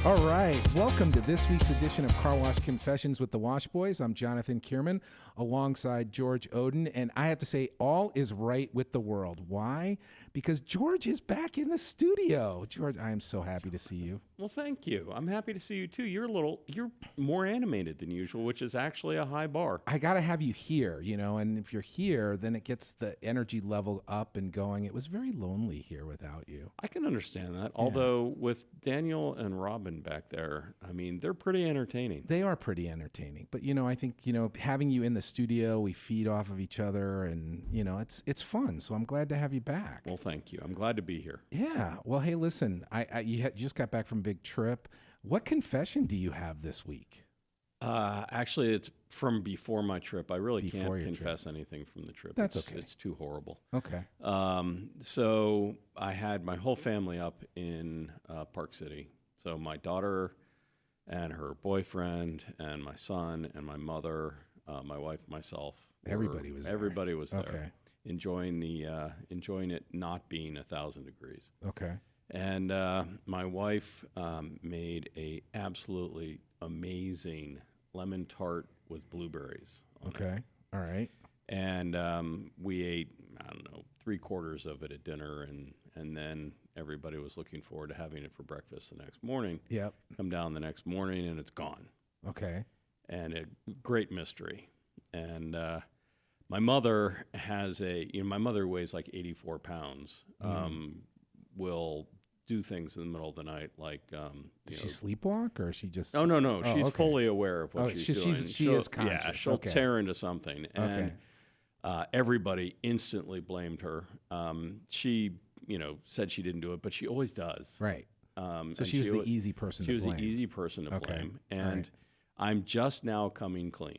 All right, welcome to this week's edition of Car Wash Confessions with the Wash Boys. I'm Jonathan Kierman alongside George Oden, and I have to say all is right with the world. Why? Because George is back in the studio. George, I am so happy to see you. Well, thank you. I'm happy to see you too. You're more animated than usual, which is actually a high bar. I got to have you here, and if you're here, then it gets the energy level up and going. It was very lonely here without you. I can understand that. Although with Daniel and Robin back there, I mean, they're pretty entertaining. They are pretty entertaining. But, I think, having you in the studio, we feed off of each other and, it's fun. So I'm glad to have you back. Well, thank you. I'm glad to be here. Yeah. Well, hey, listen, you just got back from a big trip. What confession do you have this week? Actually, it's from before my trip. I really can't confess anything from the trip. That's okay. It's too horrible. Okay. So I had my whole family up in Park City. So my daughter and her boyfriend and my son and my mother, my wife, myself. Everybody was there. Okay. Enjoying it not being 1,000 degrees. Okay. And my wife made a absolutely amazing lemon tart with blueberries on it. All right. And we ate, I don't know, 3/4 of it at dinner, and then everybody was looking forward to having it for breakfast the next morning. Yep. Come down the next morning, and it's gone. Okay. And a great mystery. And my mother has my mother weighs like 84 pounds, will do things in the middle of the night, like does she sleepwalk, or is she just? No. She's fully aware of what she's doing. She is conscious. Yeah, she'll tear into something, and everybody instantly blamed her. She, said she didn't do it, but she always does. Right. So she was the easy person. She was the easy person to blame, and right. I'm just now coming clean.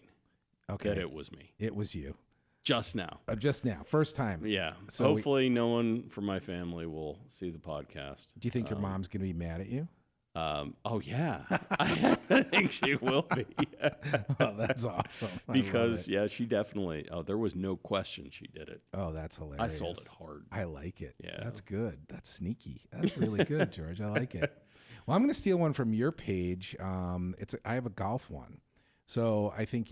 Okay. That it was me. It was you. Just now. Just now. First time. Yeah. So hopefully no one from my family will see the podcast. Do you think your mom's going to be mad at you? Oh, yeah. I think she will be. Oh, that's awesome. Because, she definitely, there was no question she did it. Oh, that's hilarious. I sold it hard. I like it. Yeah. That's good. That's sneaky. That's really good, George. I like it. Well, I'm going to steal one from your page. I have a golf one. So I think,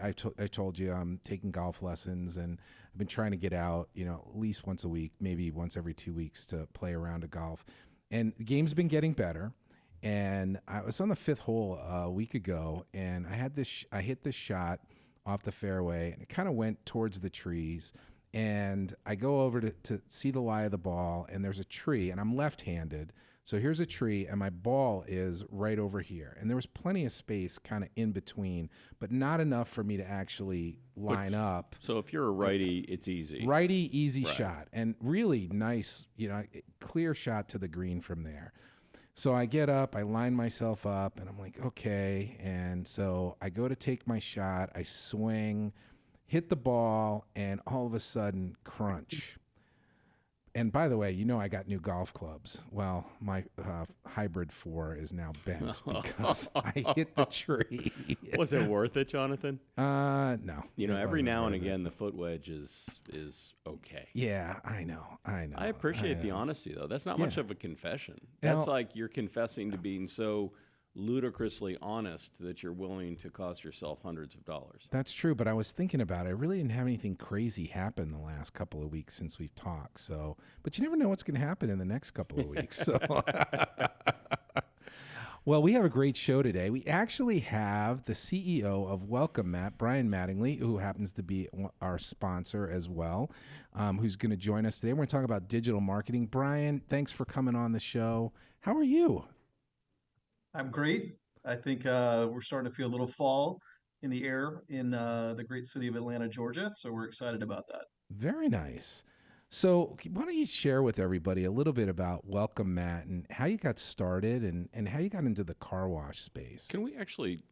I told you I'm taking golf lessons, and I've been trying to get out, at least once a week, maybe once every 2 weeks, to play a round of golf. And the game's been getting better. And I was on the 5th hole a week ago, and I hit this shot off the fairway, and it kind of went towards the trees. And I go over to see the lie of the ball, and there's a tree, and I'm left-handed. So here's a tree, and my ball is right over here. And there was plenty of space kind of in between, but not enough for me to actually line up. So if you're a righty, it's easy. Righty, easy shot. And really nice, clear shot to the green from there. So I get up, I line myself up, and I'm like, okay. And so I go to take my shot, I swing, hit the ball, and all of a sudden, crunch. And by the way, I got new golf clubs. Well, my Hybrid 4 is now bent because I hit the tree. Was it worth it, Jonathan? No. Every now and again, the foot wedge is okay. Yeah, I know. I appreciate the honesty, though. That's not much of a confession. That's like you're confessing to being so ludicrously honest that you're willing to cost yourself hundreds of dollars. That's true, but I was thinking about it. I really didn't have anything crazy happen the last couple of weeks since we've talked. So, but you never know what's going to happen in the next couple of weeks. So, well, we have a great show today. We actually have the CEO of Welcomemat, Brian Mattingly, who happens to be our sponsor as well, who's going to join us today. We're going to talk about digital marketing. Brian, thanks for coming on the show. How are you? I'm great. I think we're starting to feel a little fall in the air in the great city of Atlanta, Georgia. So we're excited about that. Very nice. So why don't you share with everybody a little bit about Welcomemat and how you got started and how you got into the car wash space? Can we actually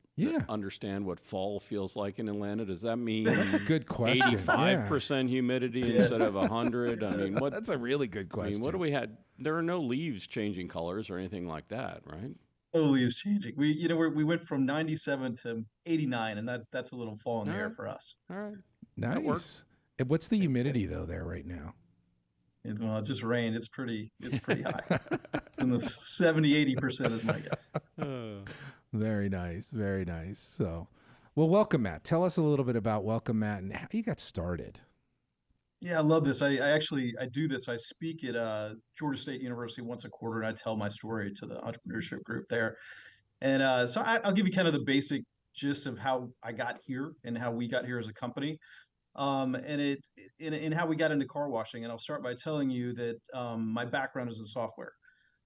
understand what fall feels like in Atlanta? Does that mean that's a good question? 85% humidity instead of 100? I mean, what? That's a really good question. I mean, what do we had? There are no leaves changing colors or anything like that, right? No leaves changing. We went from 97 to 89, and that's a little fall in the air for us. All right. Nice. And what's the humidity though there right now? And, well, it just rained. It's pretty high. In the 70-80% is my guess. Very nice. Very nice. So, well, welcome, Matt. Tell us a little bit about Welcome, Matt, and how you got started. Yeah, I love this. I actually I do this. I speak at Georgia State University once a quarter, and I tell my story to the entrepreneurship group there. And so I'll give you kind of the basic gist of how I got here and how we got here as a company, and in how we got into car washing. And I'll start by telling you that my background is in software.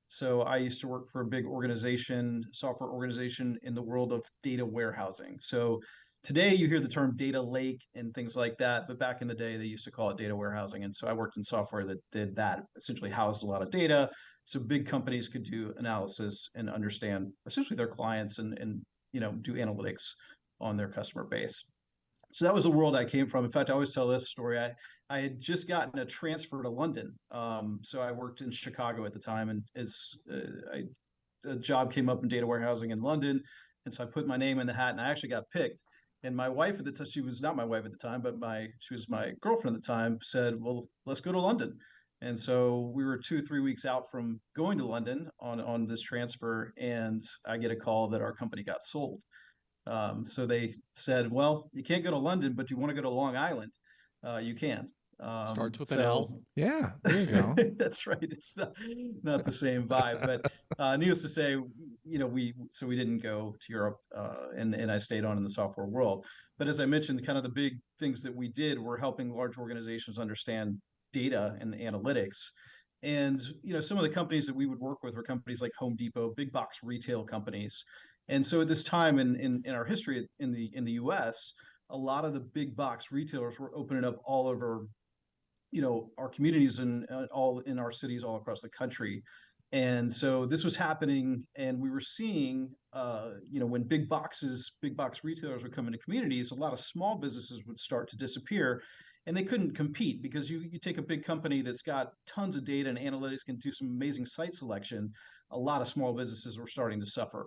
So I used to work for a big organization, software organization in the world of data warehousing. So today you hear the term data lake and things like that, but back in the day they used to call it data warehousing. And so I worked in software that did that, essentially housed a lot of data. So big companies could do analysis and understand essentially their clients and do analytics on their customer base. So that was the world I came from. In fact, I always tell this story. I had just gotten a transfer to London. So I worked in Chicago at the time, and a job came up in data warehousing in London, and so I put my name in the hat, and I actually got picked. And my wife at the time, she was not my wife at the time, but she was my girlfriend at the time, said, "Well, let's go to London." And so we were 2 or 3 weeks out from going to London on this transfer, and I get a call that our company got sold. So they said, well, you can't go to London, but you want to go to Long Island, you can. Starts with an L. Yeah, there you go. That's right. It's not the same vibe, but needless to say, we didn't go to Europe, and I stayed on in the software world. But as I mentioned, kind of the big things that we did were helping large organizations understand data and analytics. And some of the companies that we would work with were companies like Home Depot, big box retail companies. And so at this time in our history in the U.S., a lot of the big box retailers were opening up all over, our communities and all in our cities all across the country. And so this was happening, and we were seeing, when big box retailers would come into communities, a lot of small businesses would start to disappear, and they couldn't compete because you take a big company that's got tons of data and analytics, can do some amazing site selection. A lot of small businesses were starting to suffer.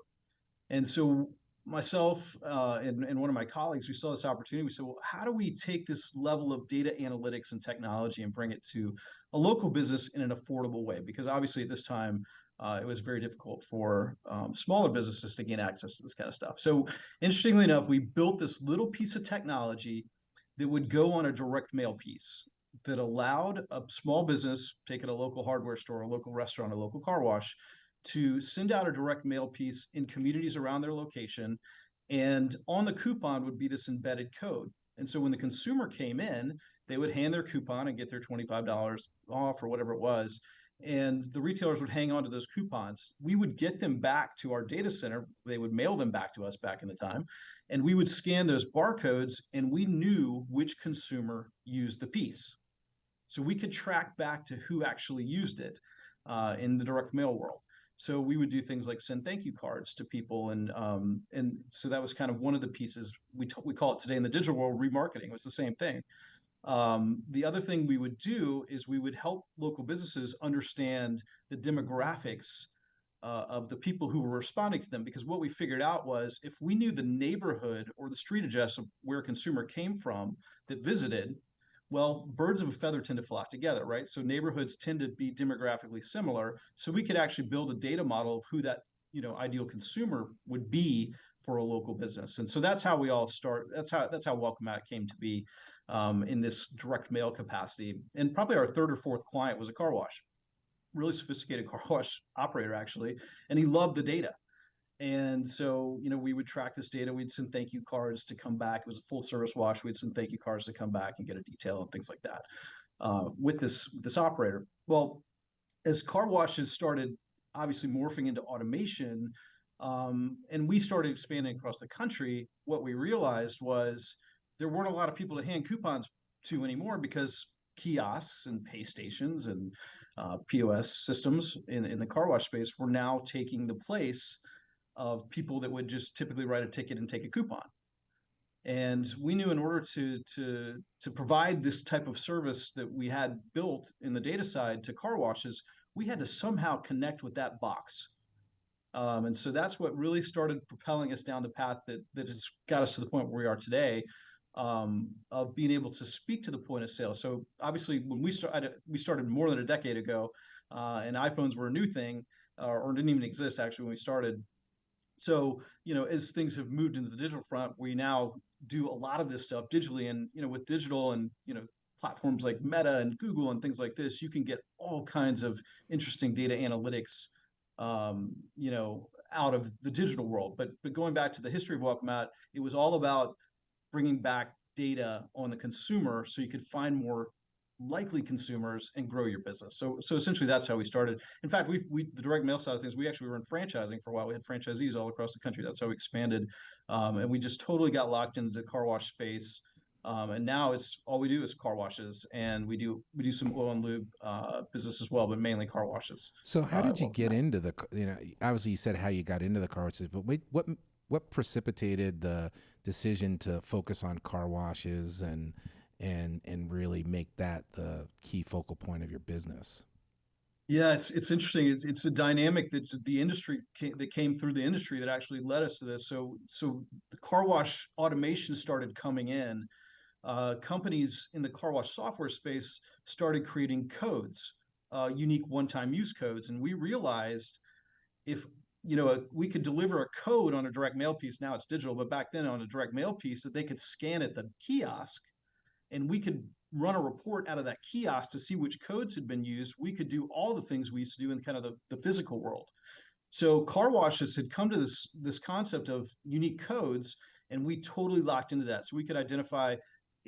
And so myself and one of my colleagues, we saw this opportunity. We said, well, how do we take this level of data analytics and technology and bring it to a local business in an affordable way? Because obviously at this time, it was very difficult for smaller businesses to gain access to this kind of stuff. So interestingly enough, we built this little piece of technology that would go on a direct mail piece that allowed a small business, take it a local hardware store, a local restaurant, a local car wash, to send out a direct mail piece in communities around their location. And on the coupon would be this embedded code. And so when the consumer came in, they would hand their coupon and get their $25 off or whatever it was. And the retailers would hang on to those coupons. We would get them back to our data center. They would mail them back to us back in the time. And we would scan those barcodes, and we knew which consumer used the piece. So we could track back to who actually used it in the direct mail world. So we would do things like send thank you cards to people, and so that was kind of one of the pieces. We call it today in the digital world remarketing. It was the same thing. The other thing we would do is we would help local businesses understand the demographics of the people who were responding to them, because what we figured out was if we knew the neighborhood or the street address of where a consumer came from that visited, well, birds of a feather tend to flock together, right? So neighborhoods tend to be demographically similar. So we could actually build a data model of who that ideal consumer would be for a local business. And so that's how we all start. That's how Welcomemat came to be in this direct mail capacity. And probably our third or fourth client was a car wash, really sophisticated car wash operator actually, and he loved the data. And so, we would track this data. We'd send thank you cards to come back. It was a full service wash. We'd send thank you cards to come back and get a detail and things like that with this operator. Well, as car washes started obviously morphing into automation, and we started expanding across the country, what we realized was there weren't a lot of people to hand coupons to anymore, because kiosks and pay stations and POS systems in the car wash space were now taking the place of people that would just typically write a ticket and take a coupon. And we knew in order to provide this type of service that we had built in the data side to car washes, we had to somehow connect with that box. And so that's what really started propelling us down the path that has got us to the point where we are today. of being able to speak to the point of sale. So obviously, when we started more than a decade ago, and iPhones were a new thing, or didn't even exist actually when we started. So, as things have moved into the digital front, we now do a lot of this stuff digitally. And, with digital and, platforms like Meta and Google and things like this, you can get all kinds of interesting data analytics, out of the digital world. But going back to the history of Welcomemat, it was all about bringing back data on the consumer so you could find more likely consumers and grow your business. So essentially that's how we started. In fact, we the direct mail side of things, we actually were in franchising for a while. We had franchisees all across the country. That's how we expanded. And we just totally got locked into the car wash space. And now it's all we do is car washes, and we do some oil and lube business as well, but mainly car washes. So how did you get into the, obviously you said how you got into the car washes, but wait, what precipitated the decision to focus on car washes and really make that the key focal point of your business? Yeah, it's interesting. It's a dynamic that the industry that came through the industry that actually led us to this. So the car wash automation started coming in. Companies in the car wash software space started creating codes, unique one-time use codes, and we realized if we could deliver a code on a direct mail piece. Now it's digital, but back then on a direct mail piece that they could scan at the kiosk, and we could run a report out of that kiosk to see which codes had been used. We could do all the things we used to do in kind of the physical world. So car washes had come to this concept of unique codes, and we totally locked into that. So we could identify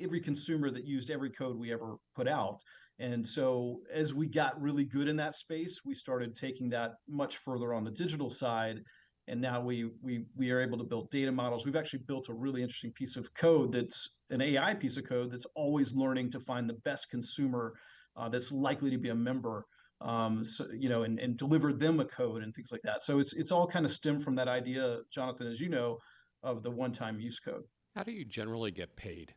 every consumer that used every code we ever put out. And so as we got really good in that space, we started taking that much further on the digital side. And now we are able to build data models. We've actually built a really interesting piece of code that's an AI piece of code that's always learning to find the best consumer that's likely to be a member, and deliver them a code and things like that. So it's all kind of stemmed from that idea, Jonathan, as you know, of the one-time use code. How do you generally get paid?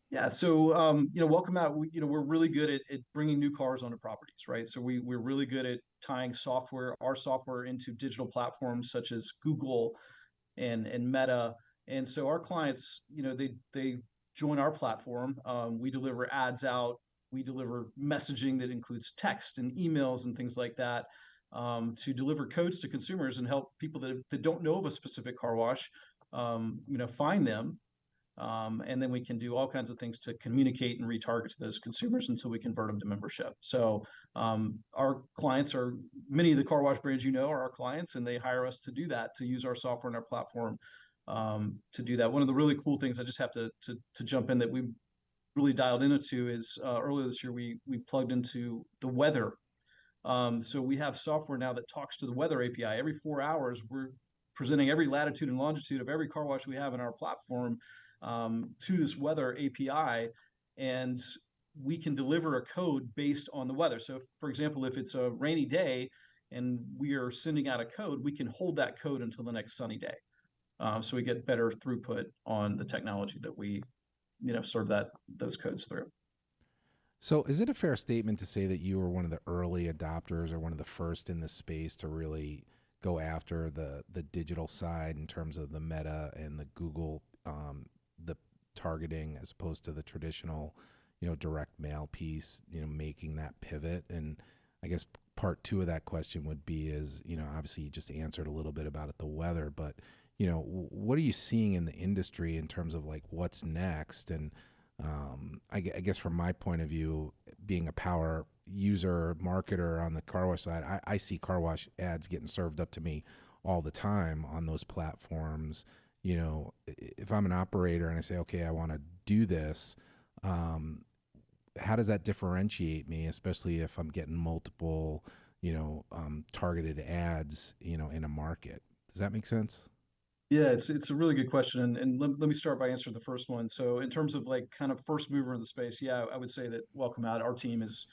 Yeah, so Welcomemat, we're really good at bringing new cars onto properties, right? So we're really good at tying our software into digital platforms such as Google and Meta, and so our clients, they join our platform. We deliver ads out, we deliver messaging that includes text and emails and things like that, to deliver codes to consumers and help people that don't know of a specific car wash, find them. And then we can do all kinds of things to communicate and retarget to those consumers until we convert them to membership. So our clients are many of the car wash brands are our clients, and they hire us to do that, to use our software and our platform to do that. One of the really cool things I just have to jump in that we've really dialed into is earlier this year we plugged into the weather. So we have software now that talks to the weather API. Every 4 hours, we're presenting every latitude and longitude of every car wash we have in our platform to this weather API, and we can deliver a code based on the weather. So, for example, if it's a rainy day and we are sending out a code, we can hold that code until the next sunny day. So we get better throughput on the technology that we, serve those codes through. So is it a fair statement to say that you were one of the early adopters or one of the first in the space to really go after the digital side in terms of the Meta and the Google, the targeting, as opposed to the traditional, direct mail piece, making that pivot? And I guess part two of that question would be is, obviously you just answered a little bit about it, the weather, but, what are you seeing in the industry in terms of like what's next? And I guess from my point of view, being a power user marketer on the car wash side, I see car wash ads getting served up to me all the time on those platforms. If I'm an operator and I say, okay, I want to do this, how does that differentiate me, especially if I'm getting multiple, targeted ads, in a market? Does that make sense? Yeah, it's a really good question, and let me start by answering the first one. So in terms of like kind of first mover in the space, yeah, I would say that Welcomemat, our team has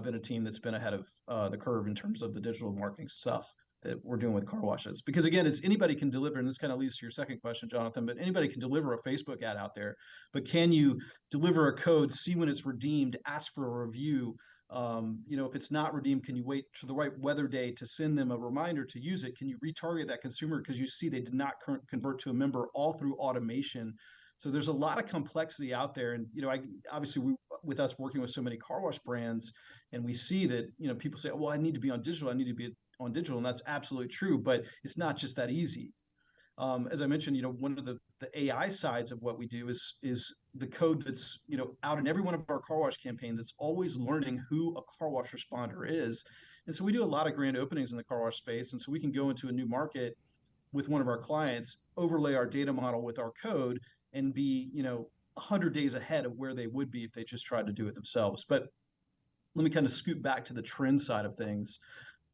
been a team that's been ahead of the curve in terms of the digital marketing stuff that we're doing with car washes. Because again, it's anybody can deliver, and this kind of leads to your second question, Jonathan, but anybody can deliver a Facebook ad out there. But can you deliver a code, see when it's redeemed, ask for a review, If it's not redeemed, can you wait to the right weather day to send them a reminder to use it? Can you retarget that consumer because you see they did not convert to a member, all through automation? So there's a lot of complexity out there, and obviously with us working with so many car wash brands, and we see that people say, well, I need to be on digital, and that's absolutely true, but it's not just that easy. As I mentioned, one of the AI sides of what we do is the code that's out in every one of our car wash campaign that's always learning who a car wash responder is. And so we do a lot of grand openings in the car wash space, and so we can go into a new market with one of our clients, overlay our data model with our code, and be 100 days ahead of where they would be if they just tried to do it themselves. But let me kind of scoot back to the trend side of things.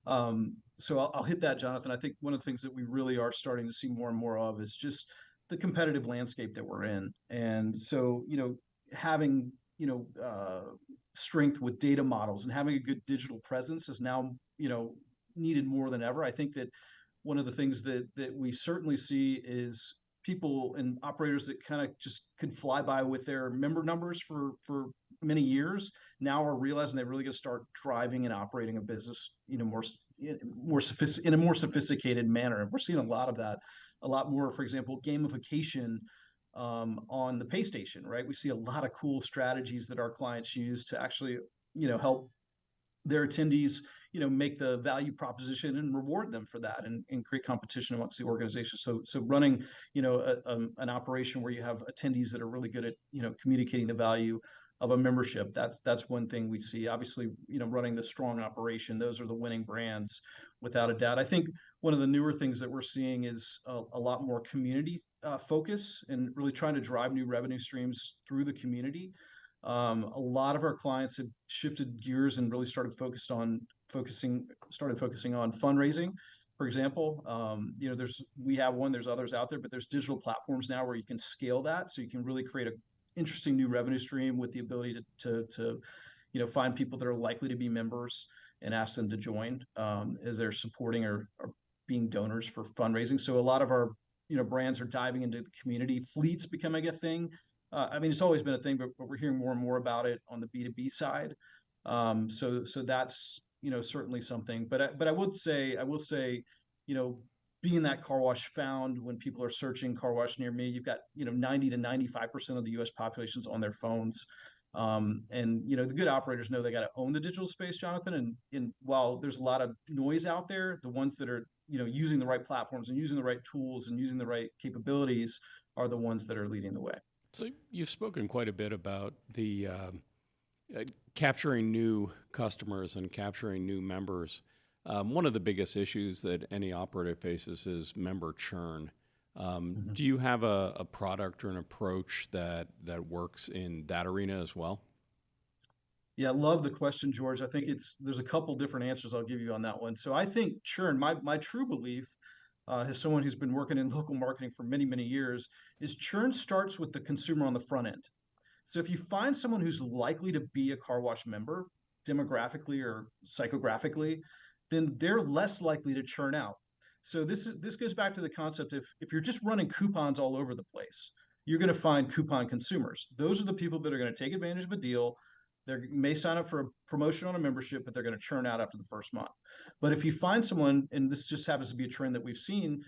So I'll hit that, Jonathan. I think one of the things that we really are starting to see more and more of is just the competitive landscape that we're in. And so, having, strength with data models and having a good digital presence is now, needed more than ever. I think that one of the things that we certainly see is people and operators that kind of just could fly by with their member numbers for many years now are realizing they really got to start driving and operating a business, in a more sophisticated manner. And we're seeing a lot of that, a lot more. For example, gamification on the pay station, right? We see a lot of cool strategies that our clients use to actually, help their attendees, make the value proposition and reward them for that, and create competition amongst the organization. So running, an operation where you have attendees that are really good at, communicating the value of a membership. That's one thing we see. Obviously, running the strong operation, those are the winning brands, without a doubt. I think one of the newer things that we're seeing is a lot more community focus, and really trying to drive new revenue streams through the community. A lot of our clients have shifted gears and really started focusing on fundraising. For example, we have one, there's others out there, but there's digital platforms now where you can scale that, so you can really create a interesting new revenue stream with the ability to find people that are likely to be members and ask them to join, as they're supporting or being donors for fundraising. So a lot of our brands are diving into the community. Fleets becoming a thing. It's always been a thing, but we're hearing more and more about it on the B2B side. So that's certainly something. But I will say, being that car wash found, when people are searching car wash near me, you've got 90 to 95% of the U.S. population's on their phones. And the good operators know they got to own the digital space, Jonathan. And while there's a lot of noise out there, the ones that are using the right platforms and using the right tools and using the right capabilities are the ones that are leading the way. So you've spoken quite a bit about the capturing new customers and capturing new members. One of the biggest issues that any operator faces is member churn. Do you have a product or an approach that works in that arena as well? Yeah, I love the question, George. I think there's a couple different answers I'll give you on that one. So I think churn, my true belief, as someone who's been working in local marketing for many, many years, is churn starts with the consumer on the front end. So if you find someone who's likely to be a car wash member, demographically or psychographically, then they're less likely to churn out. So this goes back to the concept of, if you're just running coupons all over the place, you're going to find coupon consumers. Those are the people that are going to take advantage of a deal. They may sign up for a promotion on a membership, but they're going to churn out after the first month. But if you find someone, and this just happens to be a trend that we've seen,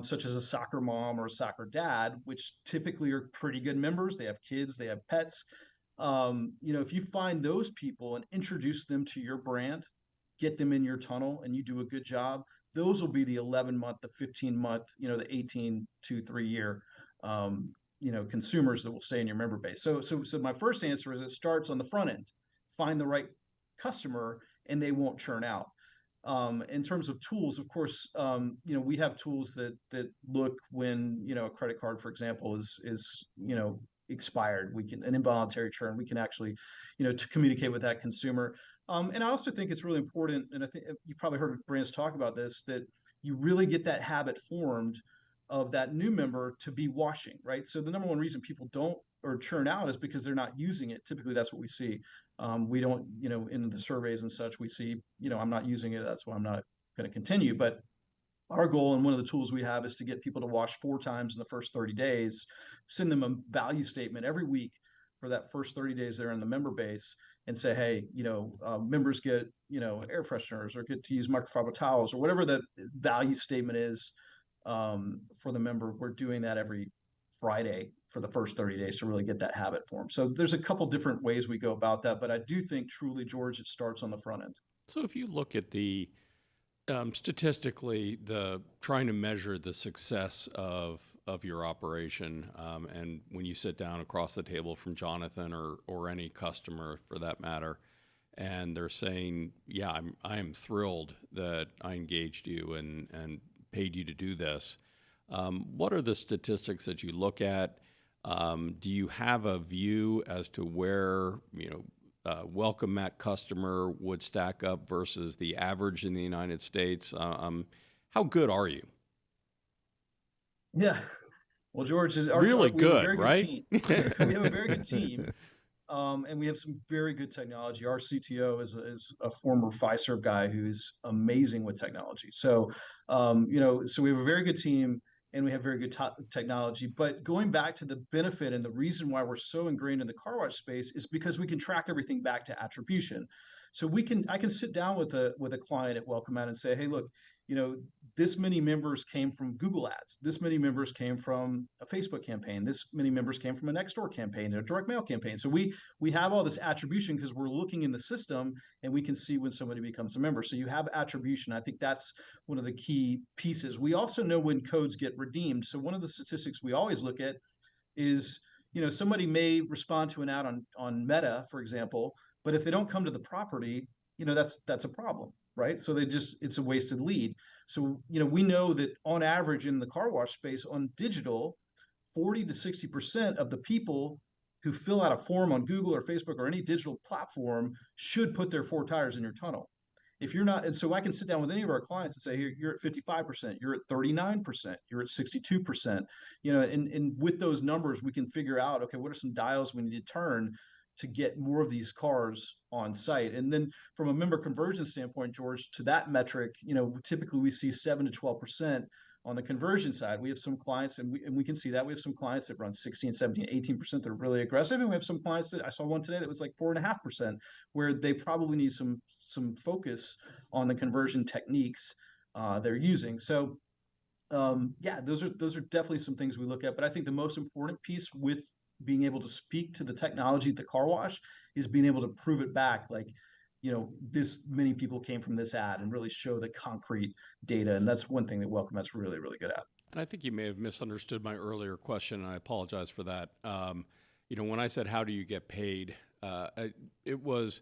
such as a soccer mom or a soccer dad, which typically are pretty good members, they have kids, they have pets. If you find those people and introduce them to your brand, get them in your tunnel, and you do a good job, those will be the 11-month, the 15-month, the 18 to 3 year consumers that will stay in your member base. So my first answer is, it starts on the front end. Find the right customer and they won't churn out. In terms of tools, of course, we have tools that look when a credit card, for example, is expired. We can, an involuntary churn, we can actually to communicate with that consumer. And I also think it's really important, and I think you probably heard brands talk about this, that you really get that habit formed of that new member to be washing, right? So the number one reason people don't or churn out is because they're not using it. Typically, that's what we see. We don't, in the surveys and such, we see, I'm not using it, that's why I'm not going to continue. But our goal, and one of the tools we have, is to get people to wash 4 times in the first 30 days, send them a value statement every week for that first 30 days they're in the member base and say, hey, members get, air fresheners or get to use microfiber towels or whatever the value statement is for the member. We're doing that every Friday for the first 30 days to really get that habit formed. So there's a couple different ways we go about that, but I do think truly, George, it starts on the front end. So if you look at the statistically, the trying to measure the success of your operation, and when you sit down across the table from Jonathan or any customer for that matter, and they're saying, "Yeah, I am thrilled that I engaged you and paid you to do this." What are the statistics that you look at? Do you have a view as to where Welcomemat customer would stack up versus the average in the United States? How good are you? Yeah. Well, George, really good, right? Team. We have a very good team, and we have some very good technology. Our CTO is a former Fiserv guy who's amazing with technology. So, so we have a very good team, and we have very good technology. But going back to the benefit and the reason why we're so ingrained in the car wash space is because we can track everything back to attribution. So I can sit down with a client at Welcomemat and say, hey, look, this many members came from Google ads. This many members came from a Facebook campaign. This many members came from a Nextdoor campaign, a direct mail campaign. So we have all this attribution because we're looking in the system and we can see when somebody becomes a member. So you have attribution. I think that's one of the key pieces. We also know when codes get redeemed. So one of the statistics we always look at is, somebody may respond to an ad on Meta, for example, but if they don't come to the property, that's a problem, right? So it's a wasted lead. So, we know that on average in the car wash space on digital, 40 to 60% of the people who fill out a form on Google or Facebook or any digital platform should put their 4 tires in your tunnel. If you're not, and so I can sit down with any of our clients and say, here, you're at 55%, you're at 39%, you're at 62%, and with those numbers, we can figure out, okay, what are some dials we need to turn to get more of these cars on site? And then from a member conversion standpoint, George, to that metric, typically we see 7 to 12% on the conversion side. We have some clients, and we can see that we have some clients that run 16, 17, 18% that are really aggressive. And we have some clients that I saw one today that was like 4.5%, where they probably need some focus on the conversion techniques they're using. So those are definitely some things we look at. But I think the most important piece with being able to speak to the technology at the car wash is being able to prove it back, like, this many people came from this ad, and really show the concrete data. And that's one thing that Welcomemat's really, really good at. And I think you may have misunderstood my earlier question, and I apologize for that. When I said, how do you get paid? It was,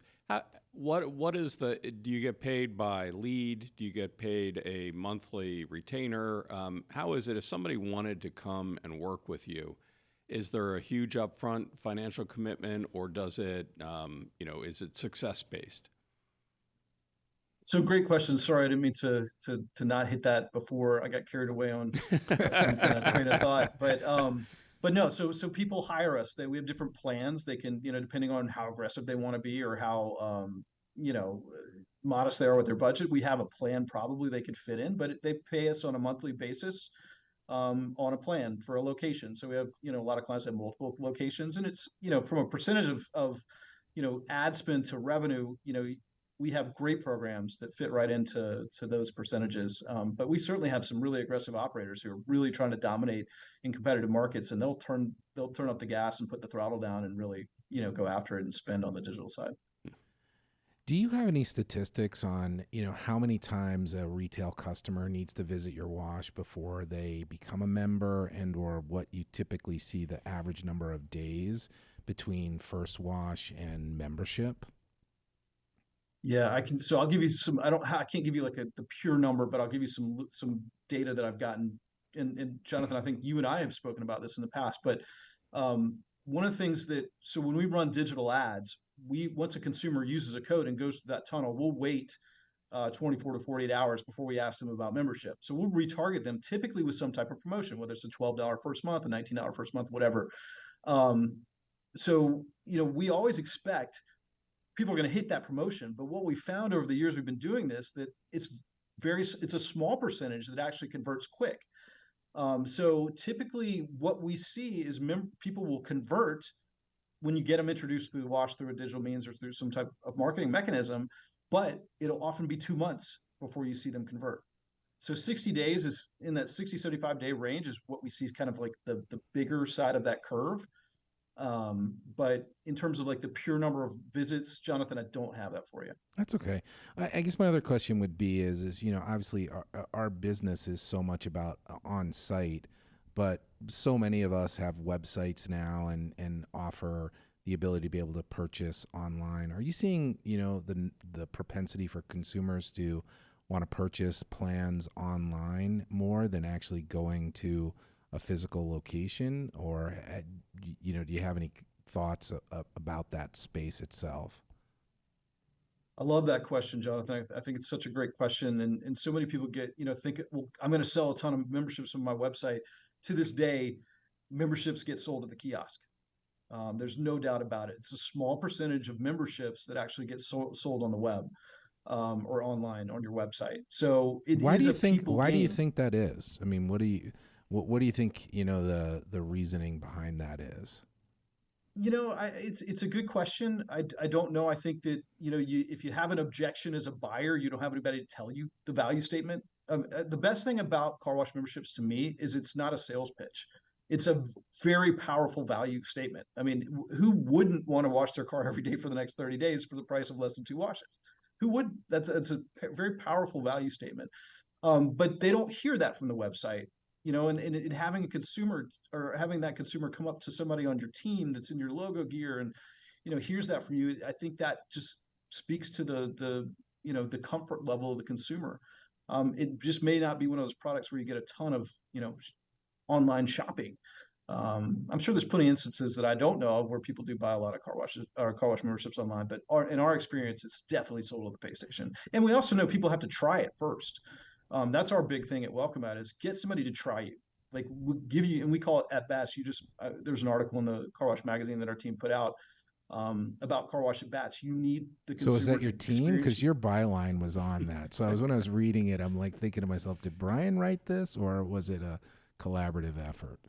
what is do you get paid by lead? Do you get paid a monthly retainer? How is it if somebody wanted to come and work with you? Is there a huge upfront financial commitment, or does it, is it success-based? So great question. Sorry, I didn't mean to not hit that before I got carried away on some train of thought. But no, so people hire us. We have different plans. They can, depending on how aggressive they want to be or how, modest they are with their budget, we have a plan probably they could fit in, but they pay us on a monthly basis. On a plan for a location. So we have, a lot of clients have multiple locations, and it's, from a percentage of ad spend to revenue, we have great programs that fit right into those percentages. But we certainly have some really aggressive operators who are really trying to dominate in competitive markets, and they'll turn up the gas and put the throttle down and really, go after it and spend on the digital side. Do you have any statistics on, how many times a retail customer needs to visit your wash before they become a member, and or what you typically see the average number of days between first wash and membership? Yeah, I can. So I'll give you some. I can't give you like the pure number, but I'll give you some data that I've gotten. And Jonathan, I think you and I have spoken about this in the past, but one of the things so when we run digital ads, once a consumer uses a code and goes through that tunnel, we'll wait 24 to 48 hours before we ask them about membership. So we'll retarget them typically with some type of promotion, whether it's a $12 first month, a $19 first month, whatever. So, we always expect people are going to hit that promotion. But what we found over the years we've been doing this, that it's a small percentage that actually converts quick. So typically what we see is people will convert when you get them introduced through the wash, through a digital means or through some type of marketing mechanism, but it'll often be 2 months before you see them convert. So 60 days is in that 60, 75-day range is what we see is kind of like the bigger side of that curve. But in terms of like the pure number of visits, Jonathan, I don't have that for you. That's okay. I guess my other question would be is obviously our business is so much about on site, but so many of us have websites now and offer the ability to be able to purchase online. Are you seeing the propensity for consumers to want to purchase plans online more than actually going to a physical location, or do you have any thoughts about that space itself? I love that question, Jonathan. I think it's such a great question. And so many people get, think, well, I'm going to sell a ton of memberships on my website. To this day, memberships get sold at the kiosk. There's no doubt about it. It's a small percentage of memberships that actually get sold on the web or online on your website. So it Why is do you a think? people Why do you game. think that is? I mean, what do you think? The reasoning behind that is. It's a good question. I don't know. I think that if you have an objection as a buyer, you don't have anybody to tell you the value statement. The best thing about car wash memberships to me is it's not a sales pitch. It's a very powerful value statement. I mean, who wouldn't want to wash their car every day for the next 30 days for the price of less than 2 washes? Who would? That's a very powerful value statement. But they don't hear that from the website, and having a consumer or having that consumer come up to somebody on your team that's in your logo gear and hears that from you. I think that just speaks to the comfort level of the consumer. It just may not be one of those products where you get a ton of online shopping. I'm sure there's plenty of instances that I don't know of where people do buy a lot of car washes or car wash memberships online, but in our experience, it's definitely sold at the pay station. And we also know people have to try it first. That's our big thing at Welcomemat is get somebody to try you. Like we'll give you, and we call it at bats. There's an article in the Car Wash magazine that our team put out about car wash at bats. You need the consumer. So is that your team? Because your byline was on that. So when I was reading it, I'm like thinking to myself, did Brian write this, or was it a collaborative effort?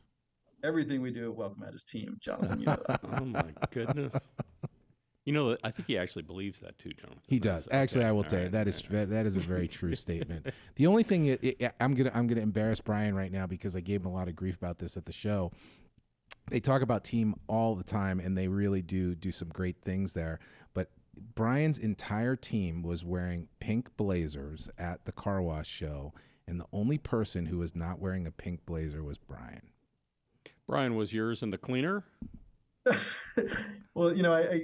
Everything we do at Welcomemat is team, Jonathan. You know that. Oh my goodness. I think he actually believes that too, Jonathan. He does. Actually, I will tell you that is a very true statement. The only thing I'm gonna embarrass Brian right now because I gave him a lot of grief about this at the show. They talk about team all the time, and they really do some great things there. But Brian's entire team was wearing pink blazers at the car wash show, and the only person who was not wearing a pink blazer was Brian. Brian, was yours in the cleaner? Well,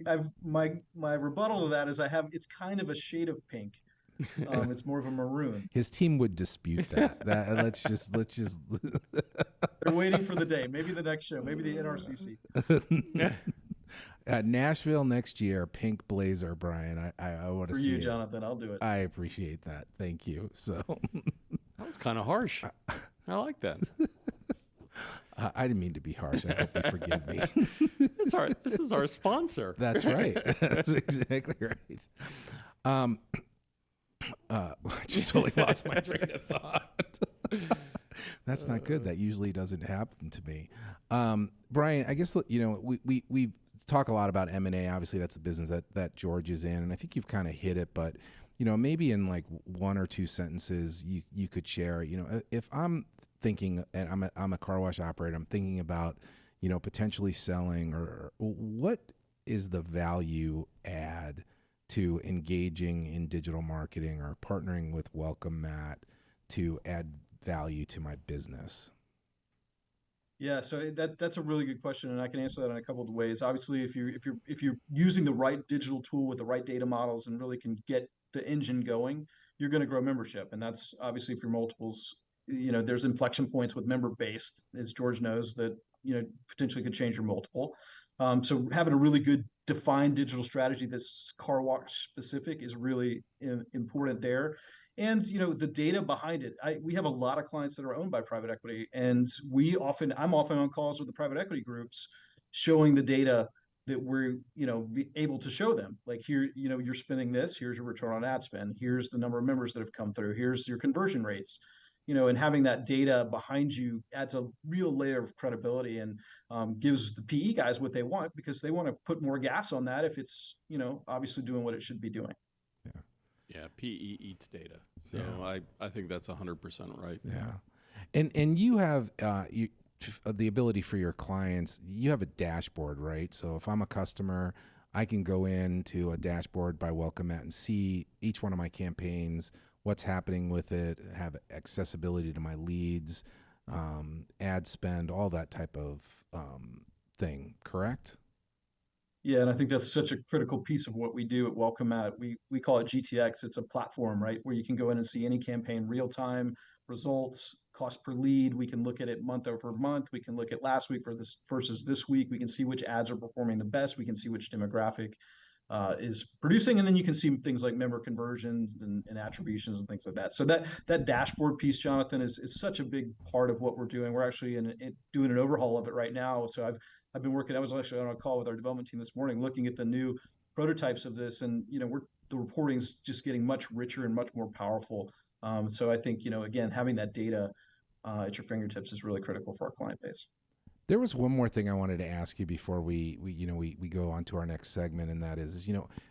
I've my rebuttal to that is it's kind of a shade of pink. It's more of a maroon. His team would dispute that. Let's just. They're waiting for the day. Maybe the next show. Maybe the NRCC. Nashville next year, pink blazer, Brian. I want to see for you, it. Jonathan. I'll do it. I appreciate that. Thank you. So that was kind of harsh. I like that. I didn't mean to be harsh. I hope you forgive me. This is our sponsor. That's right. That's exactly right. I just totally lost my train of thought. That's not good. That usually doesn't happen to me. Brian, I guess we talk a lot about M&A. Obviously, that's the business that George is in, and I think you've kind of hit it. But maybe in like one or two sentences, you could share. If I'm thinking, and I'm a car wash operator, I'm thinking about potentially selling, or what is the value add to engaging in digital marketing or partnering with Welcomemat to add value to my business? Yeah, so that's a really good question, and I can answer that in a couple of ways. Obviously, if you're using the right digital tool with the right data models and really can get the engine going, you're going to grow membership, and that's obviously for multiples. There's inflection points with member based, as George knows, that potentially could change your multiple. So having a really good defined digital strategy that's car wash specific is really important there. And the data behind it. We have a lot of clients that are owned by private equity, and I'm often on calls with the private equity groups, showing the data that we're be able to show them. Like here, you're spending this. Here's your return on ad spend. Here's the number of members that have come through. Here's your conversion rates. and having that data behind you adds a real layer of credibility and gives the PE guys what they want, because they want to put more gas on that if it's, obviously doing what it should be doing. Yeah. Yeah, PE eats data. So Yeah. I think that's 100% right. Yeah. And you have the ability for your clients, you have a dashboard, right? So if I'm a customer, I can go into a dashboard by Welcomemat and see each one of my campaigns, what's happening with it, have accessibility to my leads, ad spend, all that type of thing, correct? Yeah, and I think that's such a critical piece of what we do at Welcomemat. We call it GTX. It's a platform, right, where you can go in and see any campaign real time, results, cost per lead. We can look at it month over month. We can look at last week for this versus this week. We can see which ads are performing the best. We can see which demographic is producing, and then you can see things like member conversions and attributions and things like that. So that dashboard piece, Jonathan, is such a big part of what we're doing. We're actually doing an overhaul of it right now. So I've been working. I was actually on a call with our development team this morning, looking at the new prototypes of this, and the reporting's just getting much richer and much more powerful. So I think again, having that data at your fingertips is really critical for our client base. There was one more thing I wanted to ask you before we go on to our next segment, and that is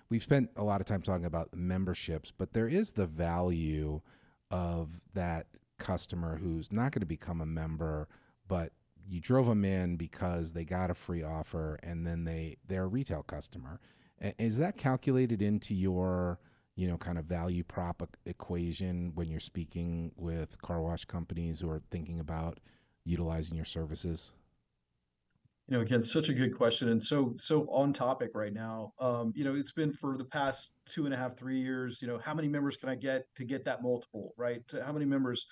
we've spent a lot of time talking about memberships, but there is the value of that customer who's not going to become a member, but you drove them in because they got a free offer, and then they're a retail customer. Is that calculated into your kind of value prop equation when you're speaking with car wash companies who are thinking about utilizing your services? Again, such a good question, and so on topic right now. It's been for the past 2.5, 3 years. How many members can I get to get that multiple, right? How many members?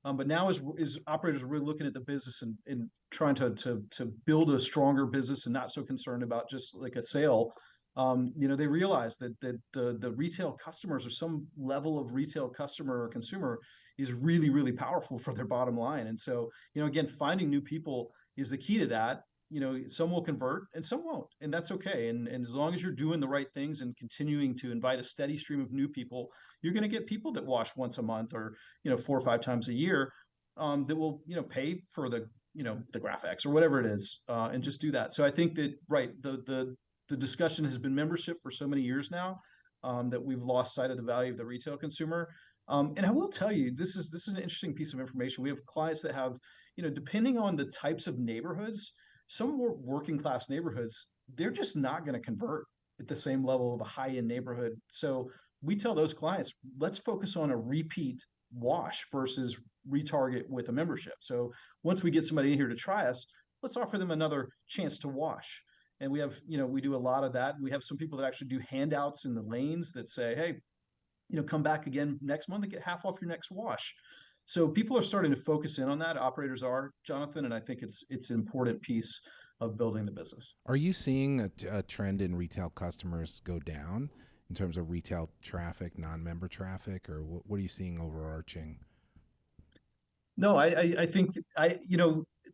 But now, as operators are really looking at the business and trying to build a stronger business and not so concerned about just like a sale. They realize that the retail customers, or some level of retail customer or consumer, is really, really powerful for their bottom line. And so, again, finding new people is the key to that. Some will convert and some won't, and that's okay. And as long as you're doing the right things and continuing to invite a steady stream of new people, you're going to get people that wash once a month, or 4 or 5 times a year, that will pay for the graphics or whatever it is, and just do that. So I think that, right, the discussion has been membership for so many years now, that we've lost sight of the value of the retail consumer. And I will tell you, this is an interesting piece of information. We have clients that have, depending on the types of neighborhoods, some more working class neighborhoods, they're just not going to convert at the same level of a high end neighborhood. So we tell those clients, let's focus on a repeat wash versus retarget with a membership. So once we get somebody in here to try us, let's offer them another chance to wash. And we have, we do a lot of that. We have some people that actually do handouts in the lanes that say, hey, come back again next month and get half off your next wash. So people are starting to focus in on that. Operators are, Jonathan, and I think it's an important piece of building the business. Are you seeing a trend in retail customers go down in terms of retail traffic, non-member traffic, or what are you seeing overarching? No, I think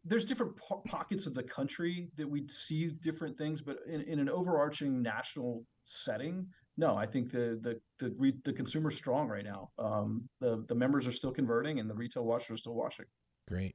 there's different pockets of the country that we see different things, but in an overarching national setting, no, I think the consumer's strong right now. The members are still converting, and the retail washers are still washing. Great.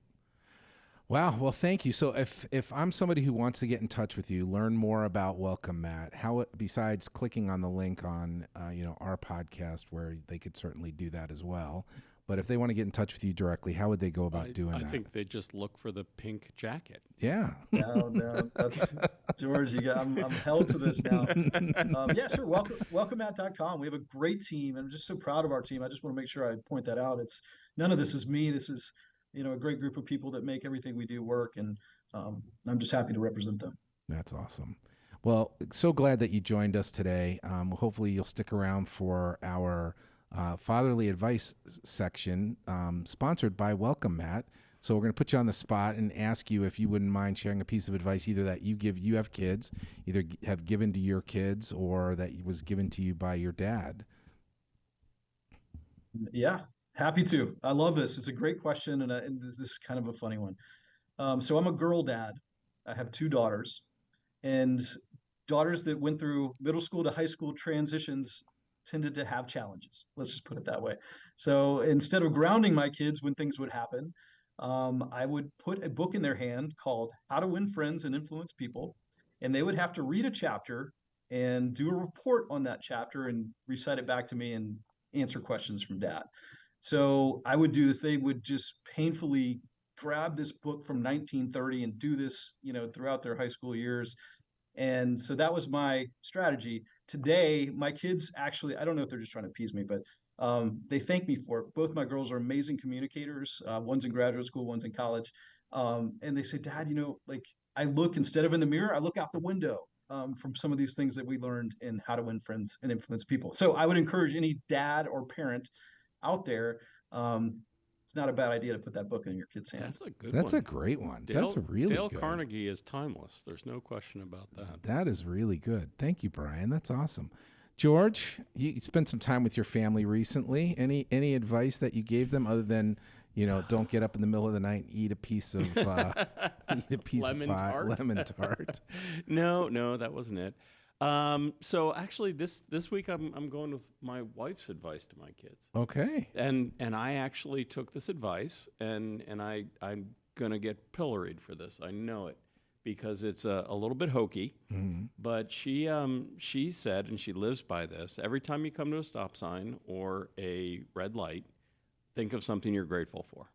Wow. Well, thank you. So if I'm somebody who wants to get in touch with you, learn more about Welcomemat, besides clicking on the link on our podcast, where they could certainly do that as well. But if they want to get in touch with you directly, how would they go about doing that? I think they just look for the pink jacket. Yeah. No, that's George. I'm held to this now. Yeah, sure. Welcomemat.com. We have a great team. I'm just so proud of our team. I just want to make sure I point that out. None of this is me. This is a great group of people that make everything we do work, and I'm just happy to represent them. That's awesome. Well, so glad that you joined us today. Hopefully you'll stick around for our fatherly advice section, sponsored by Welcomemat. So we're going to put you on the spot and ask you if you wouldn't mind sharing a piece of advice, either that you have kids, either have given to your kids, or that was given to you by your dad. Yeah, happy to. I love this. It's a great question, and this is kind of a funny one. So I'm a girl dad. I have 2 daughters, and daughters that went through middle school to high school transitions tended to have challenges. Let's just put it that way. So instead of grounding my kids when things would happen, I would put a book in their hand called How to Win Friends and Influence People. And they would have to read a chapter and do a report on that chapter and recite it back to me and answer questions from dad. So I would do this. They would just painfully grab this book from 1930 and do this, throughout their high school years. And so that was my strategy. Today, my kids actually, I don't know if they're just trying to appease me, but they thank me for it. Both my girls are amazing communicators. One's in graduate school, one's in college. And they say, Dad, like I look, instead of in the mirror, I look out the window from some of these things that we learned in How to Win Friends and Influence People. So I would encourage any dad or parent out there. It's not a bad idea to put that book in your kid's hands. That's a good That's one. a great one. Dale, That's a really Dale good. Carnegie is timeless. There's no question about that. That is really good. Thank you, Brian. That's awesome. George, you spent some time with your family recently. Any advice that you gave them other than, don't get up in the middle of the night and eat a piece of Lemon of pie, tart? lemon tart. No, that wasn't it. So actually, this week I'm going with my wife's advice to my kids, Okay. and I actually took this advice, and I'm gonna get pilloried for this. I know it because it's a little bit hokey, but she said, and she lives by this: every time you come to a stop sign or a red light, think of something you're grateful for.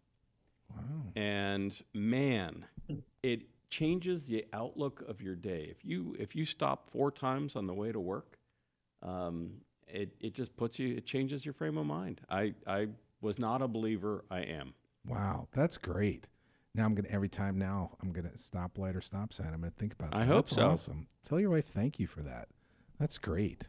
Wow. And man, it changes the outlook of your day. If you stop 4 times on the way to work, it just it changes your frame of mind. I was not a believer. I am. Wow, that's great. Now every time I'm gonna stoplight or stop sign, I'm gonna think about that. I hope That's so. Awesome. Tell your wife thank you for that. That's great.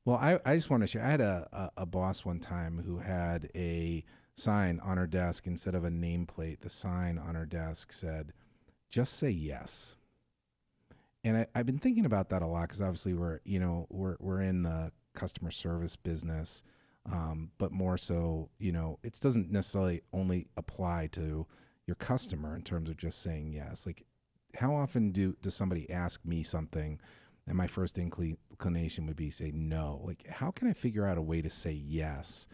Well, I just want to share. I had a boss one time who had a sign on her desk instead of a nameplate. The sign on her desk said, "Just say yes." And I've been thinking about that a lot because obviously we're in the customer service business, but more so, it doesn't necessarily only apply to your customer in terms of just saying yes. Like, how often does somebody ask me something, and my first inclination would be say no? Like, how can I figure out a way to say yes?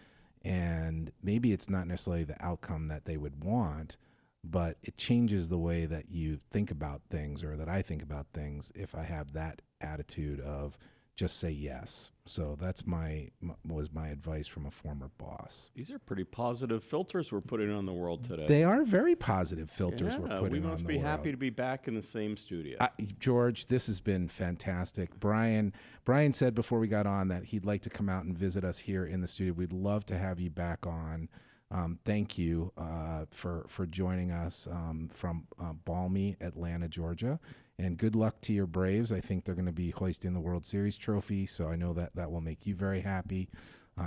And maybe it's not necessarily the outcome that they would want, but it changes the way that you think about things, or that I think about things, if I have that attitude of just say yes. So that's was my advice from a former boss. These are pretty positive filters we're putting on the world today. They are very positive filters we're putting on the world. We must be happy to be back in the same studio. George, this has been fantastic. Brian said before we got on that he'd like to come out and visit us here in the studio. We'd love to have you back on. Thank you for joining us from balmy Atlanta, Georgia. And good luck to your Braves. I think they're going to be hoisting the World Series trophy, so I know that will make you very happy.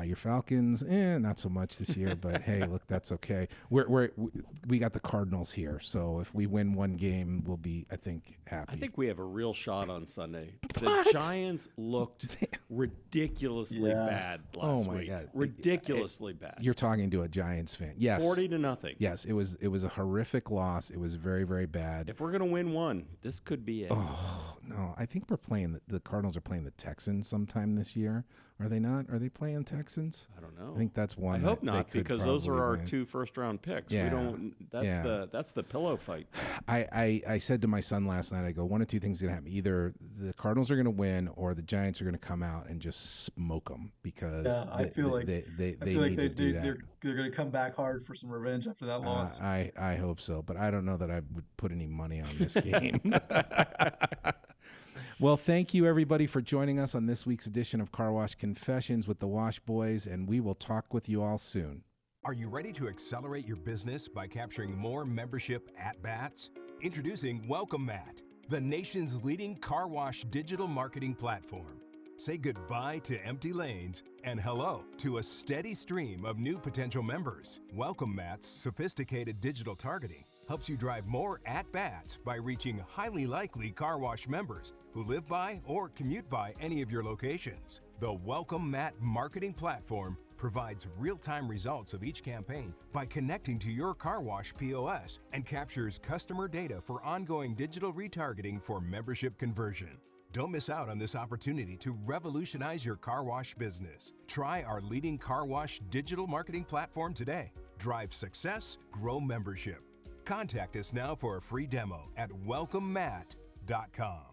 Your Falcons, not so much this year, but hey, look, that's okay. We got the Cardinals here, so if we win one game, we'll be, I think, happy. I think we have a real shot on Sunday. What? The Giants looked ridiculously bad last my week. God. Ridiculously bad. You're talking to a Giants fan. Yes. 40-0. Yes, it was a horrific loss. It was very, very bad. If we're going to win one, this could be it. Oh, no. I think we're playing the Cardinals are playing the Texans sometime this year. Are they not? Are they playing Texans? I don't know. I think that's one. I hope that not, they could because those are our probably win. 2 first-round picks. Yeah. We don't. That's the pillow fight. I said to my son last night, I go, one of 2 things is going to happen. Either the Cardinals are going to win, or the Giants are going to come out and just smoke them, because I feel like they like need to do that. they're going to come back hard for some revenge after that loss. I hope so, but I don't know that I would put any money on this game. Well, thank you, everybody, for joining us on this week's edition of Car Wash Confessions with the Wash Boys, and we will talk with you all soon. Are you ready to accelerate your business by capturing more membership at-bats? Introducing Welcomemat, the nation's leading car wash digital marketing platform. Say goodbye to empty lanes and hello to a steady stream of new potential members. Welcomemat's sophisticated digital targeting helps you drive more at-bats by reaching highly likely car wash members who live by or commute by any of your locations. The Welcomemat marketing platform provides real-time results of each campaign by connecting to your car wash POS and captures customer data for ongoing digital retargeting for membership conversion. Don't miss out on this opportunity to revolutionize your car wash business. Try our leading car wash digital marketing platform today. Drive success, grow membership. Contact us now for a free demo at welcomemat.com.